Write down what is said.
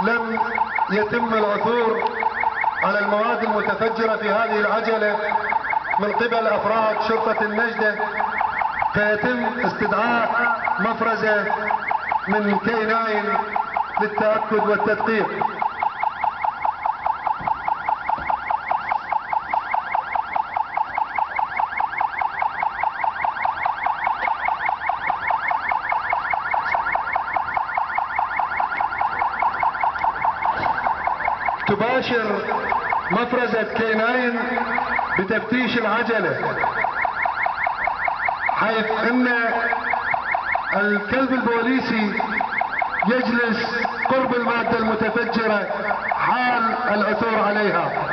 لم يتم العثور على المواد المتفجرة في هذه العجلة من قبل أفراد شرطة النجدة، فيتم استدعاء مفرزة من K9 للتأكد والتدقيق. تباشر مفرزة K9 بتفتيش العجلة، حيث ان الكلب البوليسي يجلس قرب المادة المتفجرة حال العثور عليها.